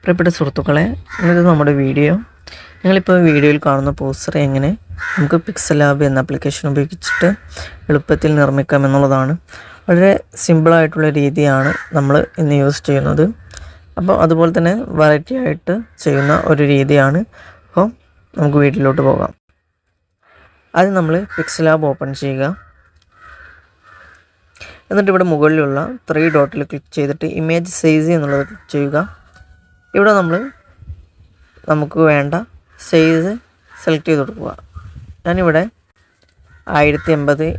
പ്രിയപ്പെട്ട സുഹൃത്തുക്കളെ, ഇത് നമ്മുടെ വീഡിയോ. നിങ്ങളിപ്പോൾ വീഡിയോയിൽ കാണുന്ന പോസ്റ്റർ എങ്ങനെ നമുക്ക് പിക്സൽ ലാബ് എന്ന ആപ്ലിക്കേഷൻ ഉപയോഗിച്ചിട്ട് എളുപ്പത്തിൽ നിർമ്മിക്കാം എന്നുള്ളതാണ്. വളരെ സിമ്പിളായിട്ടുള്ള രീതിയാണ് നമ്മൾ ഇന്ന് യൂസ് ചെയ്യുന്നത്. അപ്പോൾ അതുപോലെ തന്നെ വെറൈറ്റി ആയിട്ട് ചെയ്യുന്ന ഒരു രീതിയാണ്. അപ്പോൾ നമുക്ക് വീട്ടിലോട്ട് പോകാം. ആദ്യം നമ്മൾ പിക്സൽ ലാബ് ഓപ്പൺ ചെയ്യുക. എന്നിട്ട് ഇവിടെ മുകളിലുള്ള 3 ഡോട്ടിൽ ക്ലിക്ക് ചെയ്തിട്ട് ഇമേജ് സൈസ് എന്നുള്ളത് ക്ലിക്ക് ചെയ്യുക. ഇവിടെ നമുക്ക് വേണ്ട സൈസ് സെലക്ട് ചെയ്ത് കൊടുക്കുക. ഞാനിവിടെ 1080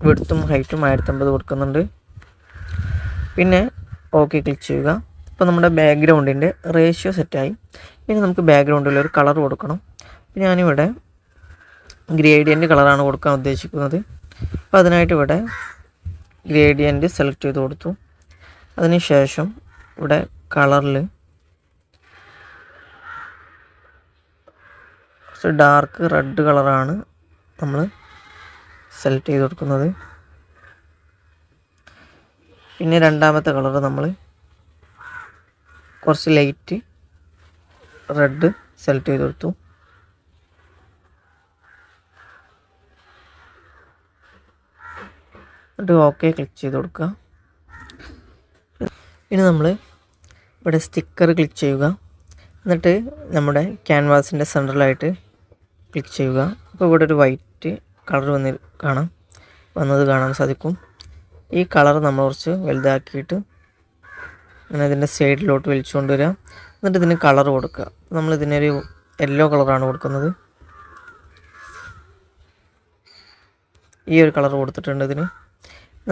വിഡ്ത്തും ഹൈറ്റും 1080 കൊടുക്കുന്നുണ്ട്. പിന്നെ ഓക്കെ ക്ലിക്ക് ചെയ്യുക. ഇപ്പോൾ നമ്മുടെ ബാക്ക്ഗ്രൗണ്ടിൻ്റെ റേഷ്യോ സെറ്റായി. ഇനി നമുക്ക് ബാക്ക്ഗ്രൗണ്ടിൽ ഒരു കളർ കൊടുക്കണം. അപ്പോൾ ഞാനിവിടെ ഗ്രേഡിയൻ്റ് കളറാണ് കൊടുക്കാൻ ഉദ്ദേശിക്കുന്നത്. അപ്പോൾ അതിനായിട്ട് ഇവിടെ ഗ്രേഡിയൻ്റ് സെലക്ട് ചെയ്ത് കൊടുത്തു. അതിനുശേഷം ഇവിടെ കളറിൽ ഡാർക്ക് റെഡ് കളറാണ് നമ്മൾ സെലക്ട് ചെയ്ത് കൊടുക്കുന്നത്. പിന്നെ രണ്ടാമത്തെ കളർ നമ്മൾ കുറച്ച് ലൈറ്റ് റെഡ് സെലക്ട് ചെയ്ത് കൊടുത്തു. എന്നിട്ട് ഓക്കെ ക്ലിക്ക് ചെയ്ത് കൊടുക്കുക. ഇനി നമ്മൾ ഇവിടെ സ്റ്റിക്കർ ക്ലിക്ക് ചെയ്യുക. എന്നിട്ട് നമ്മുടെ ക്യാൻവാസിൻ്റെ സെൻറ്ററിലായിട്ട് ക്ലിക്ക് ചെയ്യുക. അപ്പോൾ ഇവിടെ ഒരു വൈറ്റ് കളർ വന്നത് കാണാൻ സാധിക്കും. ഈ കളർ നമ്മൾ കുറച്ച് വലുതാക്കിയിട്ട് അങ്ങനെ ഇതിൻ്റെ സൈഡിലോട്ട് വലിച്ചു കൊണ്ടുവരിക. എന്നിട്ട് ഇതിന് കളർ കൊടുക്കുക. നമ്മൾ ഇതിനൊരു യെല്ലോ കളറാണ് കൊടുക്കുന്നത്. ഈ ഒരു കളർ കൊടുത്തിട്ടുണ്ട് ഇതിന്.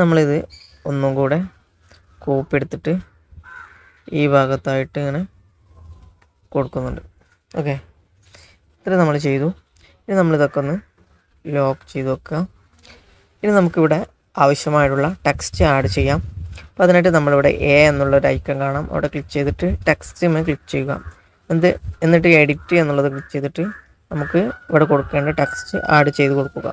നമ്മളിത് ഒന്നും കൂടെ കോപ്പി എടുത്തിട്ട് ഈ ഭാഗത്തായിട്ട് ഇങ്ങനെ കൊടുക്കുന്നുണ്ട്. ഓക്കെ, ഇത്ര നമ്മൾ ചെയ്തു. ഇനി നമ്മളിതൊക്കെ ഒന്ന് ലോക്ക് ചെയ്ത് വെക്കുക. ഇനി നമുക്കിവിടെ ആവശ്യമായിട്ടുള്ള ടെക്സ്റ്റ് ആഡ് ചെയ്യാം. അപ്പോൾ അതിനായിട്ട് നമ്മളിവിടെ എന്നുള്ളൊരു ഐക്കൺ കാണാം. അവിടെ ക്ലിക്ക് ചെയ്തിട്ട് ടെക്സ്റ്റ് ക്ലിക്ക് ചെയ്യുക. എന്നിട്ട് എഡിറ്റ് എന്നുള്ളത് ക്ലിക്ക് ചെയ്തിട്ട് നമുക്ക് ഇവിടെ കൊടുക്കേണ്ട ടെക്സ്റ്റ് ആഡ് ചെയ്ത് കൊടുക്കുക.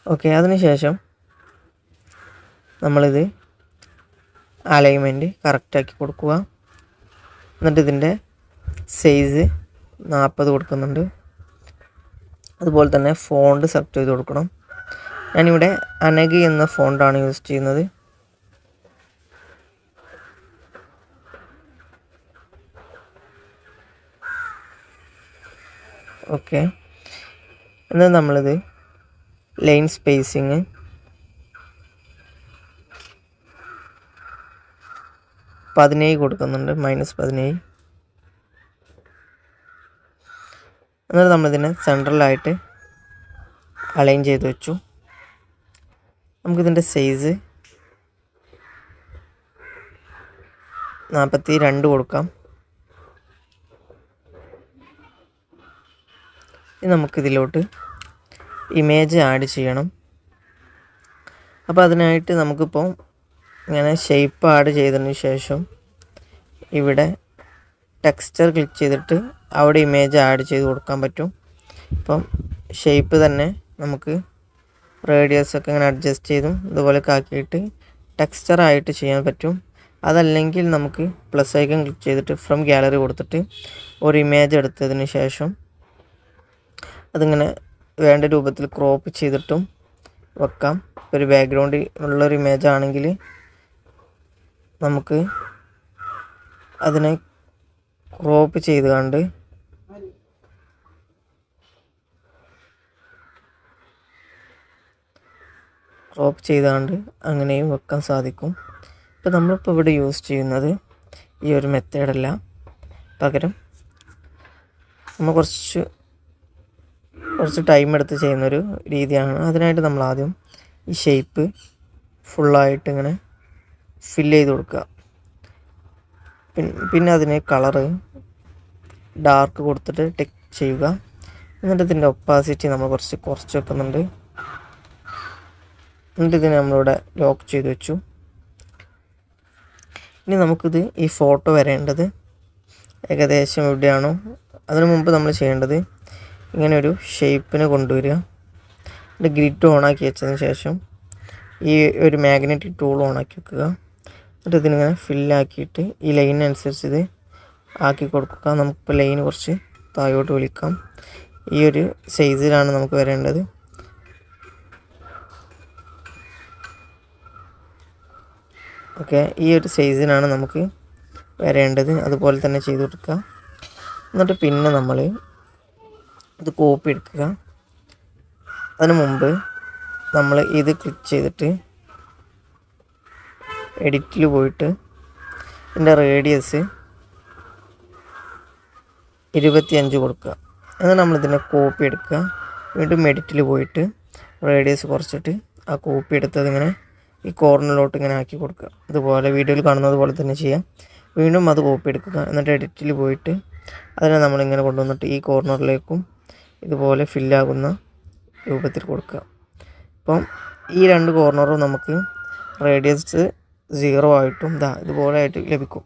ഓക്കെ, അതിനുശേഷം നമ്മളിത് അലൈൻമെൻറ്റ് കറക്റ്റാക്കി കൊടുക്കുക. എന്നിട്ട് ഇതിൻ്റെ സൈസ് 40 കൊടുക്കുന്നുണ്ട്. അതുപോലെ തന്നെ ഫോണ്ട് സെലക്ട് ചെയ്ത് കൊടുക്കണം. ഞാനിവിടെ അനഗി എന്ന ഫോണ്ടാണ് യൂസ് ചെയ്യുന്നത്. ഓക്കെ, എന്നാൽ നമ്മളിത് ലൈൻ സ്പേസിങ് -17 കൊടുക്കുന്നുണ്ട്. -17. എന്നിട്ട് നമ്മളിതിനെ സെൻട്രലായിട്ട് അലൈൻ ചെയ്ത് വെച്ചു. നമുക്കിതിൻ്റെ സൈസ് 42 കൊടുക്കാം. ഇനി നമുക്കിതിലോട്ട് ഇമേജ് ആഡ് ചെയ്യണം. അപ്പോൾ അതിനായിട്ട് നമുക്കിപ്പോൾ ഇങ്ങനെ ഷേപ്പ് ആഡ് ചെയ്തതിന് ശേഷം ഇവിടെ ടെക്സ്ചർ ക്ലിക്ക് ചെയ്തിട്ട് അവിടെ ഇമേജ് ആഡ് ചെയ്ത് കൊടുക്കാൻ പറ്റും. ഇപ്പം ഷേപ്പ് തന്നെ നമുക്ക് റേഡിയസൊക്കെ ഇങ്ങനെ അഡ്ജസ്റ്റ് ചെയ്തും ഇതുപോലെയൊക്കെ ആക്കിയിട്ട് ടെക്സ്ചറായിട്ട് ചെയ്യാൻ പറ്റും. അതല്ലെങ്കിൽ നമുക്ക് പ്ലസ് ഐക്കൺ ക്ലിക്ക് ചെയ്തിട്ട് ഫ്രം ഗാലറി കൊടുത്തിട്ട് ഒരു ഇമേജ് എടുത്തതിന് ശേഷം അതിങ്ങനെ വേണ്ട രൂപത്തിൽ ക്രോപ്പ് ചെയ്തിട്ടും വെക്കാം. ഒരു ബാക്ക്ഗ്രൗണ്ട് ഉള്ളൊരു ഇമേജ് ആണെങ്കിൽ നമുക്ക് അതിനെ ക്രോപ്പ് ചെയ്ത് കണ്ട് അങ്ങനെയും വെക്കാൻ സാധിക്കും. ഇപ്പോൾ നമ്മളിപ്പോൾ ഇവിടെ യൂസ് ചെയ്യുന്നത് ഈ ഒരു മെത്തേഡല്ല. പകരം നമ്മൾ കുറച്ച് ടൈം എടുത്ത് ചെയ്യുന്നൊരു രീതിയാണ്. അതിനായിട്ട് നമ്മൾ ആദ്യം ഈ ഷേപ്പ് ഫുള്ളായിട്ട് ഇങ്ങനെ ഫില്ല് ചെയ്ത് കൊടുക്കുക. പിന്നെ അതിന് കളറ് ഡാർക്ക് കൊടുത്തിട്ട് ടിക്ക് ചെയ്യുക. എന്നിട്ട് ഇതിൻ്റെ ഒപ്പാസിറ്റി നമ്മൾ കുറച്ച് വെക്കുന്നുണ്ട്. എന്നിട്ട് ഇതിനെ നമ്മളിവിടെ ലോക്ക് ചെയ്ത് വെച്ചു. ഇനി നമുക്കിത് ഈ ഫോട്ടോ വരേണ്ടത് ഏകദേശം എവിടെയാണോ അതിനു മുമ്പ് നമ്മൾ ചെയ്യേണ്ടത് ഇങ്ങനെ ഒരു ഷേപ്പിന് കൊണ്ടുവരിക. എന്നിട്ട് ഗ്രിഡ് ഓണാക്കി വെച്ചതിന് ശേഷം ഈ ഒരു മാഗ്നറ്റിക് ടൂൾ ഓണാക്കി വെക്കുക. എന്നിട്ട് ഇതിനിങ്ങനെ ഫില്ലാക്കിയിട്ട് ഈ ലൈനനുസരിച്ച് ഇത് ആക്കി കൊടുക്കുക. നമുക്കിപ്പോൾ ലൈൻ കുറച്ച് താഴോട്ട് വലിക്കാം. ഈ ഒരു സൈസിലാണ് നമുക്ക് വരേണ്ടത്. ഓക്കെ, ഈ ഒരു സൈസിനാണ് നമുക്ക് വരേണ്ടത്. അതുപോലെ തന്നെ ചെയ്ത് കൊടുക്കുക. എന്നിട്ട് പിന്നെ നമ്മൾ ഇത് കോപ്പി എടുക്കുക. അതിന് മുമ്പ് നമ്മൾ ഇത് ക്ലിക്ക് ചെയ്തിട്ട് എഡിറ്റിൽ പോയിട്ട് ഇതിൻ്റെ റേഡിയസ് 25 കൊടുക്കുക. എന്നിട്ട് നമ്മളിതിനെ കോപ്പി എടുക്കുക. വീണ്ടും എഡിറ്റിൽ പോയിട്ട് റേഡിയസ് കുറച്ചിട്ട് ആ കോപ്പി എടുത്തത് ഇങ്ങനെ ഈ കോർണറിലോട്ട് ഇങ്ങനെ ആക്കി കൊടുക്കുക. ഇതുപോലെ വീഡിയോയിൽ കാണുന്നത് പോലെ തന്നെ ചെയ്യാം. വീണ്ടും അത് കോപ്പി എടുക്കുക. എന്നിട്ട് എഡിറ്റിൽ പോയിട്ട് അതിനെ നമ്മളിങ്ങനെ കൊണ്ടുവന്നിട്ട് ഈ കോർണറിലേക്കും ഇതുപോലെ ഫില്ലാകുന്ന രൂപത്തിൽ കൊടുക്കുക. അപ്പം ഈ 2 കോർണറും നമുക്ക് റേഡിയസ് 0 ആയിട്ടും ഇതുപോലെ ആയിട്ട് ലഭിക്കും.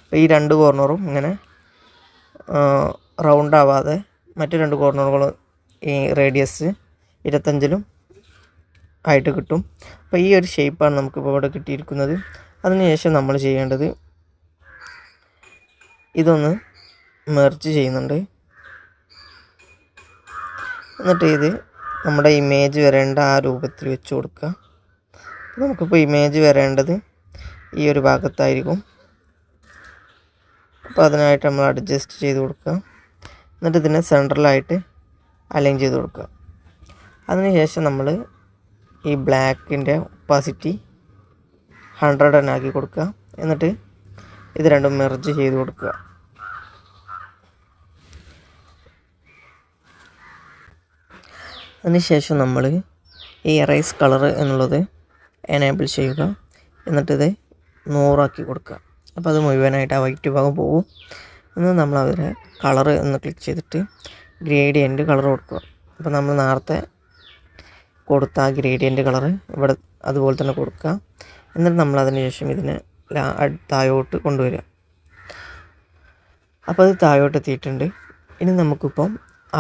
അപ്പോൾ ഈ 2 കോർണറും ഇങ്ങനെ റൗണ്ട് ആവാതെ മറ്റ് 2 കോർണറുകൾ ഈ റേഡിയസ് 25 ആയിട്ട് കിട്ടും. അപ്പോൾ ഈ ഒരു ഷേപ്പാണ് നമുക്കിപ്പോൾ ഇവിടെ കിട്ടിയിരിക്കുന്നത്. അതിനുശേഷം നമ്മൾ ചെയ്യേണ്ടത് ഇതൊന്ന് മെർജ് ചെയ്യുന്നുണ്ട്. എന്നിട്ട് ഇത് നമ്മുടെ ഇമേജ് വരേണ്ട ആ രൂപത്തിൽ വെച്ച് കൊടുക്കുക. നമുക്കിപ്പോൾ ഇമേജ് വരേണ്ടത് ഈ ഒരു ഭാഗത്തായിരിക്കും. അപ്പോൾ അതിനായിട്ട് നമ്മൾ അഡ്ജസ്റ്റ് ചെയ്ത് കൊടുക്കുക. എന്നിട്ട് ഇതിനെ സെൻട്രലായിട്ട് അലൈൻ ചെയ്ത് കൊടുക്കുക. അതിനുശേഷം നമ്മൾ ഈ ബ്ലാക്കിൻ്റെ ഒപ്പാസിറ്റി 100 ആക്കി കൊടുക്കുക. എന്നിട്ട് ഇത് രണ്ടും മെർജ് ചെയ്ത് കൊടുക്കുക. അതിനുശേഷം നമ്മൾ ഈ എറൈസ് കളർ എന്നുള്ളത് എനേബിൾ ചെയ്യുക. എന്നിട്ടിത് 100 ആക്കി കൊടുക്കുക. അപ്പോൾ അത് മുഴുവനായിട്ട് ആ വൈറ്റ് ഭാഗം പോകും. എന്ന് നമ്മൾ അതിലെ കളർ എന്ന് ക്ലിക്ക് ചെയ്തിട്ട് ഗ്രേഡിയൻറ്റ് കളർ കൊടുക്കുക. അപ്പോൾ നമ്മൾ നേരത്തെ കൊടുത്ത ആ ഗ്രേഡിയൻറ്റ് കളർ ഇവിടെ അതുപോലെ തന്നെ കൊടുക്കുക. എന്നിട്ട് നമ്മൾ അതിന് ശേഷം ഇതിനെ താഴോട്ട് കൊണ്ടുവരിക. അപ്പോൾ അത് താഴോട്ട് എത്തിയിട്ടുണ്ട്. ഇനി നമുക്കിപ്പം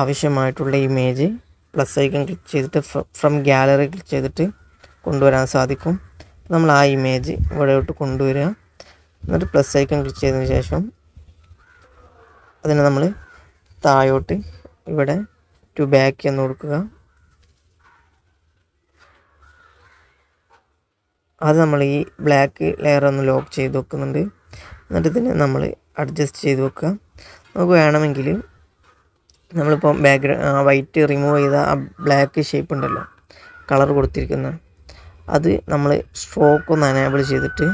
ആവശ്യമായിട്ടുള്ള ഇമേജ് പ്ലസ് ഐക്കൺ ക്ലിക്ക് ചെയ്തിട്ട് ഫ്രം ഗാലറി ക്ലിക്ക് ചെയ്തിട്ട് കൊണ്ടുവരാൻ സാധിക്കും. നമ്മൾ ആ ഇമേജ് ഇവിടെയോട്ട് കൊണ്ടുവരിക. എന്നിട്ട് പ്ലസ് ഐക്കൺ ക്ലിക്ക് ചെയ്തതിന് ശേഷം അതിനെ നമ്മൾ താഴോട്ട് ഇവിടെ ടു ബാക്ക് എന്ന് കൊടുക്കുക. അത് നമ്മൾ ഈ ബ്ലാക്ക് ലെയർ ഒന്ന് ലോക്ക് ചെയ്ത് വെക്കുന്നുണ്ട്. എന്നിട്ട് ഇതിനെ നമ്മൾ അഡ്ജസ്റ്റ് ചെയ്ത് വെക്കുക. നമുക്ക് വേണമെങ്കിൽ നമ്മളിപ്പോൾ വൈറ്റ് റിമൂവ് ചെയ്ത ആ ബ്ലാക്ക് ഷേപ്പ് ഉണ്ടല്ലോ, കളർ കൊടുത്തിരിക്കുന്ന അത് നമ്മൾ സ്ട്രോക്ക് ഒന്ന് എനേബിൾ ചെയ്തിട്ട്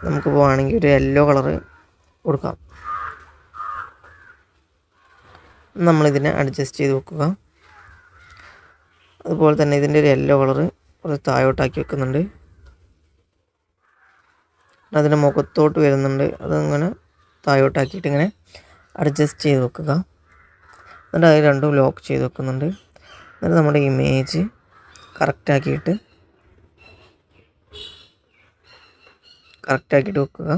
നമുക്ക് പോവുകയാണെങ്കിൽ ഒരു യെല്ലോ കളറ് കൊടുക്കാം. നമ്മളിതിനെ അഡ്ജസ്റ്റ് ചെയ്ത് വെക്കുക. അതുപോലെ തന്നെ ഇതിൻ്റെ ഒരു യെല്ലോ കളറ് കുറച്ച് താഴോട്ടാക്കി വെക്കുന്നുണ്ട്. അതിൻ്റെ മുഖത്തോട്ട് വരുന്നുണ്ട്. അതങ്ങനെ താഴോട്ടാക്കിയിട്ട് ഇങ്ങനെ അഡ്ജസ്റ്റ് ചെയ്ത് വെക്കുക. എന്നിട്ട് അത് രണ്ടും ലോക്ക് ചെയ്ത് വെക്കുന്നുണ്ട്. എന്നിട്ട് നമ്മുടെ ഇമേജ് കറക്റ്റാക്കിയിട്ട് വെക്കുക.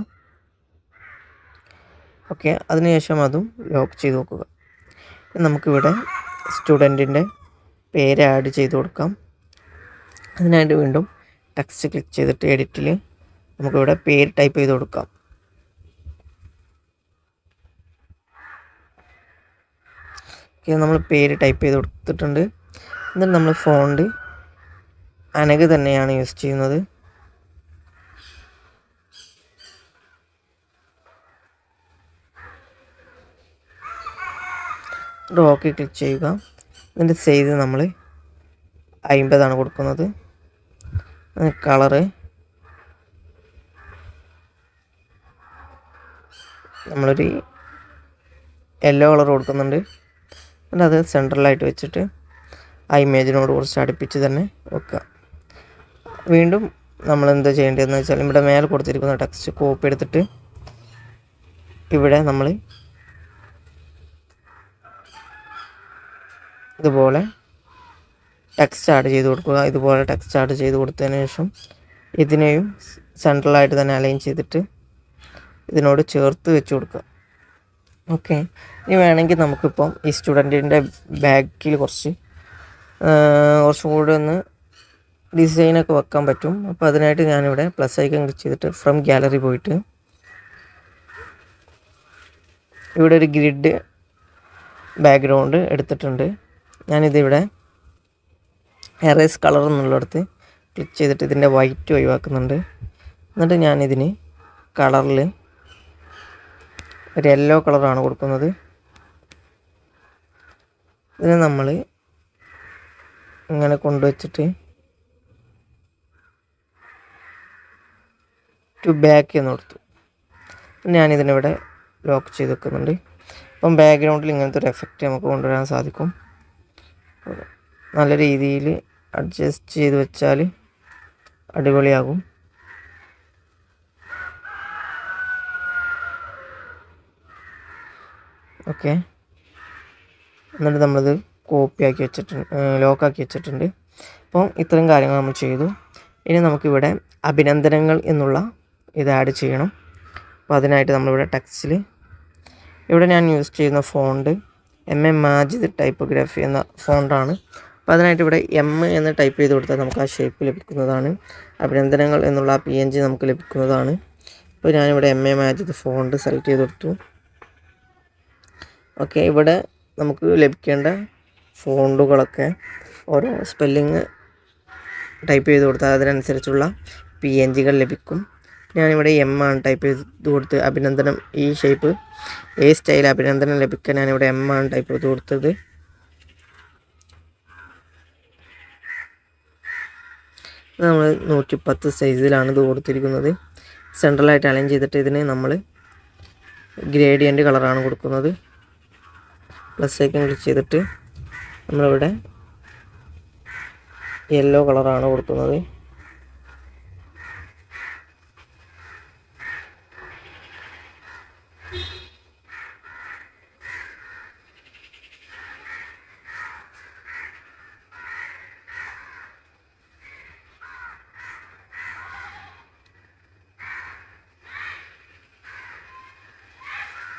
ഓക്കെ, അതിനുശേഷം അതും ലോക്ക് ചെയ്ത് വെക്കുക. നമുക്കിവിടെ സ്റ്റുഡൻറ്റിൻ്റെ പേര് ആഡ് ചെയ്ത് കൊടുക്കാം. അതിനായിട്ട് വീണ്ടും ടെക്സ്റ്റ് ക്ലിക്ക് ചെയ്തിട്ട് എഡിറ്റിൽ നമുക്കിവിടെ പേര് ടൈപ്പ് ചെയ്ത് കൊടുക്കാം. ഓക്കെ, നമ്മൾ പേര് ടൈപ്പ് ചെയ്ത് കൊടുത്തിട്ടുണ്ട്. എന്നിട്ട് നമ്മൾ ഫോണ്ട് അനഘ തന്നെയാണ് യൂസ് ചെയ്യുന്നത്. ഓക്കെ ക്ലിക്ക് ചെയ്യുക. ഇതിൻ്റെ സൈസ് നമ്മൾ 50 കൊടുക്കുന്നത്. കളറ് നമ്മളൊരു യെല്ലോ കളർ കൊടുക്കുന്നുണ്ട്. എന്നിട്ട് അത് സെൻട്രലായിട്ട് വെച്ചിട്ട് ആ ഇമേജിനോട് കുറച്ച് അടുപ്പിച്ച് തന്നെ വെക്കുക. വീണ്ടും നമ്മൾ എന്താ ചെയ്യേണ്ടതെന്ന് വെച്ചാൽ ഇവിടെ മേലെ കൊടുത്തിരിക്കുന്ന ടെക്സ്റ്റ് കോപ്പി എടുത്തിട്ട് ഇവിടെ നമ്മൾ ഇതുപോലെ ടെക്സ്റ്റ് ആഡ് ചെയ്ത് കൊടുക്കുക. ഇതുപോലെ ടെക്സ്റ്റ് ആഡ് ചെയ്ത് കൊടുത്തതിന് ശേഷം ഇതിനെയും സെൻട്രലായിട്ട് തന്നെ അലൈൻ ചെയ്തിട്ട് ഇതിനോട് ചേർത്ത് വെച്ച് കൊടുക്കുക. ഓക്കെ, ഇനി വേണമെങ്കിൽ നമുക്കിപ്പം ഈ സ്റ്റുഡൻറ്റിൻ്റെ ബാക്കിൽ കുറച്ചും കൂടി ഒന്ന് ഡിസൈനൊക്കെ വെക്കാൻ പറ്റും. അപ്പോൾ അതിനായിട്ട് ഞാനിവിടെ പ്ലസ് ഐക്കൺ ക്ലിക്ക് ചെയ്തിട്ട് ഫ്രം ഗാലറി പോയിട്ട് ഇവിടെ ഒരു ഗ്രിഡ് ബാക്ക്ഗ്രൗണ്ട് എടുത്തിട്ടുണ്ട്. ഞാനിതിവിടെ എറേസ് കളർ എന്നുള്ളിടത്ത് ക്ലിക്ക് ചെയ്തിട്ട് ഇതിൻ്റെ വൈറ്റ് ഒഴിവാക്കുന്നുണ്ട്. എന്നിട്ട് ഞാനിതിന് കളറിൽ ഒരു യെല്ലോ കളറാണ് കൊടുക്കുന്നത്. ഇതിനെ നമ്മൾ ഇങ്ങനെ കൊണ്ടുവച്ചിട്ട് ടു ബാക്ക് എന്ന് കൊടുത്തു. ഞാനിതിനിവിടെ ലോക്ക് ചെയ്ത് വെക്കുന്നുണ്ട്. അപ്പം ബാക്ക്ഗ്രൗണ്ടിൽ ഇങ്ങനത്തെ ഒരു എഫക്റ്റ് നമുക്ക് കൊണ്ടുവരാൻ സാധിക്കും. നല്ല രീതിയിൽ അഡ്ജസ്റ്റ് ചെയ്ത് വെച്ചാൽ അടിപൊളിയാകും. ഓക്കെ, എന്നിട്ട് നമ്മളിത് കോപ്പിയാക്കി വെച്ചിട്ടുണ്ട്, ലോക്കാക്കി വെച്ചിട്ടുണ്ട്. അപ്പോൾ ഇത്രയും കാര്യങ്ങൾ നമ്മൾ ചെയ്തു. ഇനി നമുക്കിവിടെ അഭിനന്ദനങ്ങൾ എന്നുള്ള ഇത് ആഡ് ചെയ്യണം. അപ്പോൾ അതിനായിട്ട് നമ്മളിവിടെ ടെക്സ്റ്റിൽ ഇവിടെ ഞാൻ യൂസ് ചെയ്യുന്ന ഫോണ്ട് MA മാജിദ് ടൈപ്പോഗ്രാഫി എന്ന ഫോണ്ടാണ്. അപ്പോൾ അതിനായിട്ട് ഇവിടെ M എന്ന് ടൈപ്പ് ചെയ്ത് കൊടുത്താൽ നമുക്ക് ആ ഷേപ്പ് ലഭിക്കുന്നതാണ്. അഭിനന്ദനങ്ങൾ എന്നുള്ള ആ PNG നമുക്ക് ലഭിക്കുന്നതാണ്. അപ്പോൾ ഞാനിവിടെ MA മാജിദ് ഫോണ്ട് സെലക്ട് ചെയ്ത് കൊടുത്തു. ഓക്കെ, ഇവിടെ നമുക്ക് ലഭിക്കേണ്ട ഫോണ്ടുകളൊക്കെ ഓരോ സ്പെല്ലിങ് ടൈപ്പ് ചെയ്ത് കൊടുത്താൽ അതിനനുസരിച്ചുള്ള PNGകൾ ലഭിക്കും. ഞാനിവിടെ M ആണ് ടൈപ്പ് ചെയ്ത് കൊടുത്ത് അഭിനന്ദനം, ഈ ഷേപ്പ് ഈ സ്റ്റൈൽ അഭിനന്ദനം ലഭിക്കാൻ ഞാനിവിടെ M ആണ് ടൈപ്പ് ചെയ്ത് കൊടുത്തത്. നമ്മൾ 110 സൈസിലാണ് ഇത് കൊടുത്തിരിക്കുന്നത്. സെൻട്രലായിട്ട് അലൈൻ ചെയ്തിട്ട് ഇതിന് നമ്മൾ ഗ്രേഡിയൻ്റ് കളറാണ് കൊടുക്കുന്നത്. പ്ലസ് ഐക്കൺ ക്ലിക്ക് ചെയ്തിട്ട് നമ്മളിവിടെ യെല്ലോ കളറാണ് കൊടുക്കുന്നത്.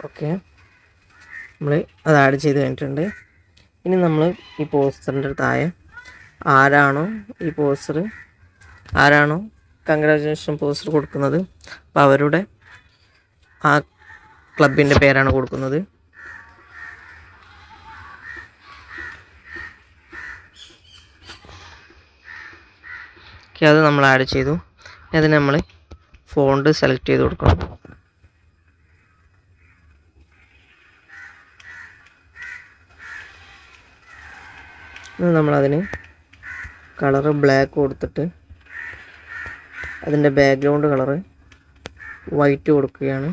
ഓക്കെ, നമ്മൾ അത് ആഡ് ചെയ്ത് കഴിഞ്ഞിട്ടുണ്ട്. ഇനി നമ്മൾ ഈ പോസ്റ്ററിൻ്റെ താഴെ ആരാണോ കൺഗ്രാജുലേഷൻ പോസ്റ്റർ കൊടുക്കുന്നത്, അപ്പോൾ അവരുടെ ആ ക്ലബിൻ്റെ പേരാണ് കൊടുക്കുന്നത്. ഓക്കെ, അത് നമ്മൾ ആഡ് ചെയ്തു. അതിന് നമ്മൾ ഫോണ്ട് സെലക്ട് ചെയ്ത് കൊടുക്കണം. നമ്മളതിന് കളറ് ബ്ലാക്ക് കൊടുത്തിട്ട് അതിൻ്റെ ബാക്ക്ഗ്രൗണ്ട് കളറ് വൈറ്റ് കൊടുക്കുകയാണ്.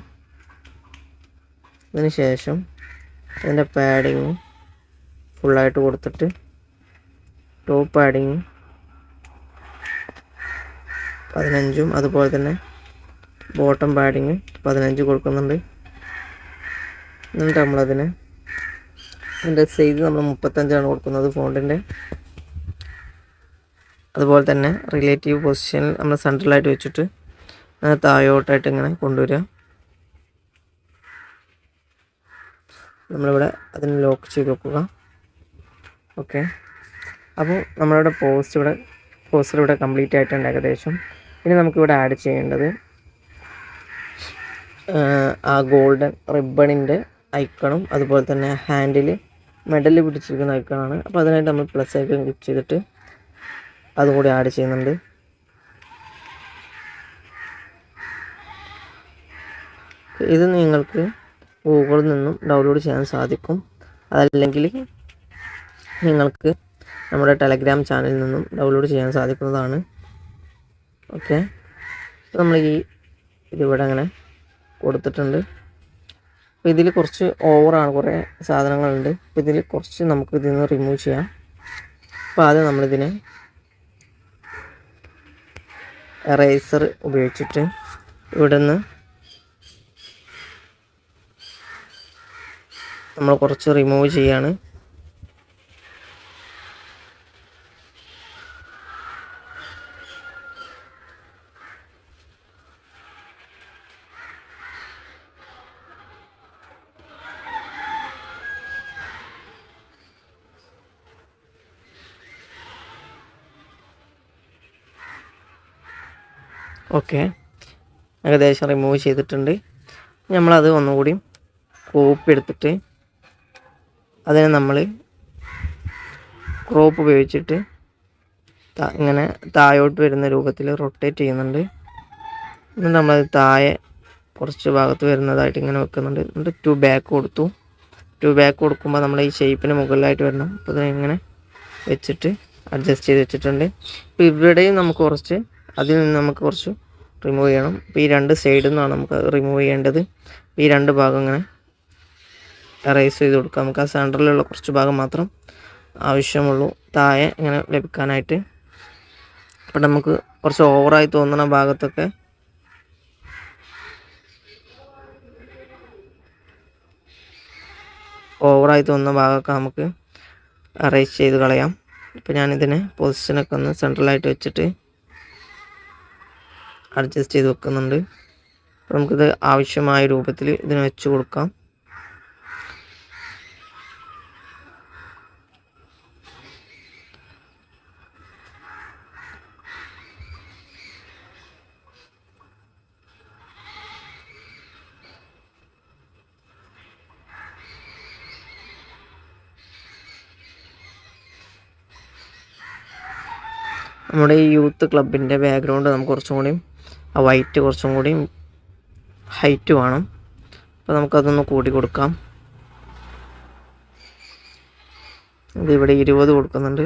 അതിന് ശേഷം അതിൻ്റെ പാഡിങ് ഫുള്ളായിട്ട് കൊടുത്തിട്ട് ടോപ്പ് പാഡിങ് 15 അതുപോലെ തന്നെ ബോട്ടം പാഡിങ് 15 കൊടുക്കുന്നുണ്ട്. എന്നിട്ട് നമ്മളതിന് അതിൻ്റെ സൈസ് നമ്മൾ 35 കൊടുക്കുന്നത് ഫോണ്ടിൻ്റെ. അതുപോലെ തന്നെ റിലേറ്റീവ് പൊസിഷനിൽ നമ്മൾ സെൻട്രലായിട്ട് വെച്ചിട്ട് താഴോട്ടായിട്ട് ഇങ്ങനെ കൊണ്ടുവരിക. നമ്മളിവിടെ അതിന് ലോക്ക് ചെയ്ത് വെക്കുക. ഓക്കെ, അപ്പോൾ നമ്മളിവിടെ പോസ്റ്റർ ഇവിടെ കംപ്ലീറ്റ് ആയിട്ടുണ്ട് ഏകദേശം. ഇനി നമുക്കിവിടെ ആഡ് ചെയ്യേണ്ടത് ആ ഗോൾഡൻ റിബണിൻ്റെ ഐക്കണും അതുപോലെ തന്നെ ഹാൻഡിൽ മെഡൽ പിടിച്ചിരിക്കുന്ന ഐക്കണാണ്. അപ്പോൾ അതിനായിട്ട് നമ്മൾ പ്ലസ് ഐക്കൺ ക്ലിക്ക് ചെയ്തിട്ട് അതും കൂടി ആഡ് ചെയ്യുന്നുണ്ട്. ഇത് നിങ്ങൾക്ക് ഗൂഗിളിൽ നിന്നും ഡൗൺലോഡ് ചെയ്യാൻ സാധിക്കും. അതല്ലെങ്കിൽ നിങ്ങൾക്ക് നമ്മുടെ ടെലഗ്രാം ചാനലിൽ നിന്നും ഡൗൺലോഡ് ചെയ്യാൻ സാധിക്കുന്നതാണ്. ഓക്കെ, നമ്മൾ ഇതിവിടെ അങ്ങനെ കൊടുത്തിട്ടുണ്ട്. അപ്പോൾ ഇതിൽ കുറച്ച് ഓവറാണ്, കുറേ സാധനങ്ങളുണ്ട്. അപ്പോൾ ഇതിൽ കുറച്ച് നമുക്ക് ഇതിൽ നിന്ന് റിമൂവ് ചെയ്യാം. അപ്പോൾ ആദ്യം നമ്മളിതിനെ എറേസർ ഉപയോഗിച്ചിട്ട് ഇവിടെ നിന്ന് നമ്മൾ കുറച്ച് റിമൂവ് ചെയ്യാണ്. ഓക്കെ, ഏകദേശം റിമൂവ് ചെയ്തിട്ടുണ്ട്. നമ്മളത് ഒന്നുകൂടി കോപ്പി എടുത്തിട്ട് അതിനെ നമ്മൾ ക്രോപ്പ് ഉപയോഗിച്ചിട്ട് ഇങ്ങനെ താഴോട്ട് വരുന്ന രൂപത്തിൽ റൊട്ടേറ്റ് ചെയ്യുന്നുണ്ട്. എന്നിട്ട് നമ്മളത് താഴെ കുറച്ച് ഭാഗത്ത് വരുന്നതായിട്ട് ഇങ്ങനെ വെക്കുന്നുണ്ട്. എന്നിട്ട് 2 ബാക്ക് കൊടുത്തു. 2 ബാക്ക് കൊടുക്കുമ്പോൾ നമ്മൾ ഈ ഷേപ്പിന് മുകളിലായിട്ട് വരണം. അപ്പോൾ ഇതിങ്ങനെ വെച്ചിട്ട് അഡ്ജസ്റ്റ് ചെയ്ത് വെച്ചിട്ടുണ്ട്. ഇപ്പോൾ ഇവിടെയും നമുക്ക് കുറച്ച് അതിൽ നിന്ന് നമുക്ക് കുറച്ച് റിമൂവ് ചെയ്യണം. അപ്പോൾ ഈ 2 സൈഡിൽ നിന്നാണ് നമുക്ക് റിമൂവ് ചെയ്യേണ്ടത്. ഈ 2 ഭാഗം ഇങ്ങനെ എറേസ് ചെയ്ത് കൊടുക്കാം. നമുക്ക് ആ സെൻറ്ററിലുള്ള കുറച്ച് ഭാഗം മാത്രം ആവശ്യമുള്ളൂ താഴെ ഇങ്ങനെ ലഭിക്കാനായിട്ട്. അപ്പോൾ നമുക്ക് കുറച്ച് ഓവറായി തോന്നുന്ന ഭാഗത്തൊക്കെ നമുക്ക് അറേഞ്ച് ചെയ്ത് കളയാം. ഇപ്പോൾ ഞാനിതിനെ പൊസിഷനൊക്കെ ഒന്ന് സെൻട്രലായിട്ട് വെച്ചിട്ട് അഡ്ജസ്റ്റ് ചെയ്ത് വെക്കുന്നുണ്ട്. അപ്പോൾ നമുക്കിത് ആവശ്യമായ രൂപത്തിൽ ഇതിനെ വെച്ച് കൊടുക്കാം. നമ്മുടെ ഈ യൂത്ത് ക്ലബിൻ്റെ ബാക്ക്ഗ്രൗണ്ട് നമുക്ക് കുറച്ചും കൂടി ആ വൈറ്റ് കുറച്ചും കൂടി ഹൈറ്റ് വേണം. അപ്പോൾ നമുക്കതൊന്ന് കൂട്ടി കൊടുക്കാം. ഇതിവിടെ 20 കൊടുക്കുന്നുണ്ട്.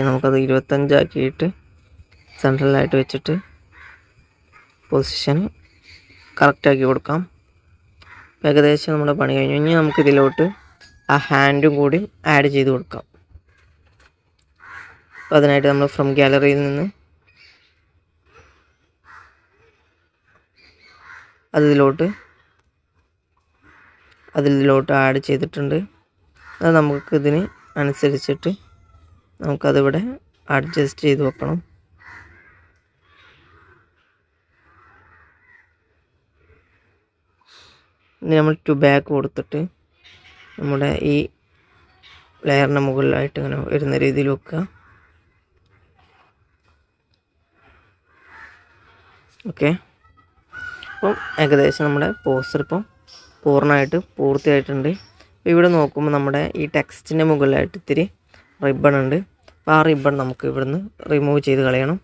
നമുക്കത് 25 ആക്കിയിട്ട് സെൻട്രലായിട്ട് വെച്ചിട്ട് പൊസിഷൻ കറക്റ്റാക്കി കൊടുക്കാം. ഏകദേശം നമ്മുടെ പണി കഴിഞ്ഞു. ഇനി നമുക്കിതിലോട്ട് ആ ഹാൻഡും കൂടി ആഡ് ചെയ്ത് കൊടുക്കാം. അപ്പോൾ അതിനായിട്ട് നമ്മൾ ഫ്രം ഗാലറിയിൽ നിന്ന് അതിലോട്ട് ആഡ് ചെയ്തിട്ടുണ്ട്. അത് നമുക്കിതിന് അനുസരിച്ചിട്ട് നമുക്കതിവിടെ അഡ്ജസ്റ്റ് ചെയ്ത് വെക്കണം. ഇനി നമ്മൾ 2 ബാക്ക് കൊടുത്തിട്ട് നമ്മുടെ ഈ ലെയറിൻ്റെ മുകളിലായിട്ട് ഇങ്ങനെ വരുന്ന രീതിയിൽ വെക്കുക. ഓക്കെ, അപ്പം ഏകദേശം നമ്മുടെ പോസ്റ്റർ ഇപ്പം പൂർണ്ണമായിട്ട് പൂർത്തിയായിട്ടുണ്ട്. അപ്പോൾ ഇവിടെ നോക്കുമ്പോൾ നമ്മുടെ ഈ ടെക്സ്റ്റിൻ്റെ മുകളിലായിട്ട് ഇത്തിരി റിബൺ ഉണ്ട്. അപ്പോൾ ആ റിബൺ നമുക്ക് ഇവിടുന്ന് റിമൂവ് ചെയ്ത് കളയണം.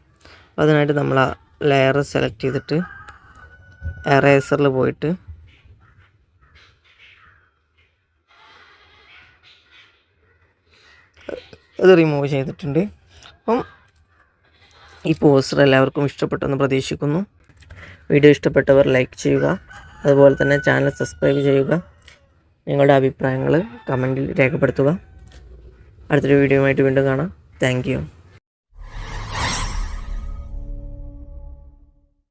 അപ്പോൾ അതിനായിട്ട് നമ്മൾ ആ ലെയർ സെലക്ട് ചെയ്തിട്ട് എറേസറിൽ പോയിട്ട് അത് റിമൂവ് ചെയ്തിട്ടുണ്ട്. അപ്പം ഈ പോസ്റ്റർ എല്ലാവർക്കും ഇഷ്ടപ്പെട്ടെന്ന് പ്രതീക്ഷിക്കുന്നു. വീഡിയോ ഇഷ്ടപ്പെട്ടവർ ലൈക്ക് ചെയ്യുക, അതുപോലെ തന്നെ ചാനൽ സബ്സ്ക്രൈബ് ചെയ്യുക. നിങ്ങളുടെ അഭിപ്രായങ്ങൾ കമൻറ്റിൽ രേഖപ്പെടുത്തുക. അടുത്തൊരു വീഡിയോയുമായിട്ട് വീണ്ടും കാണാം. Thank you.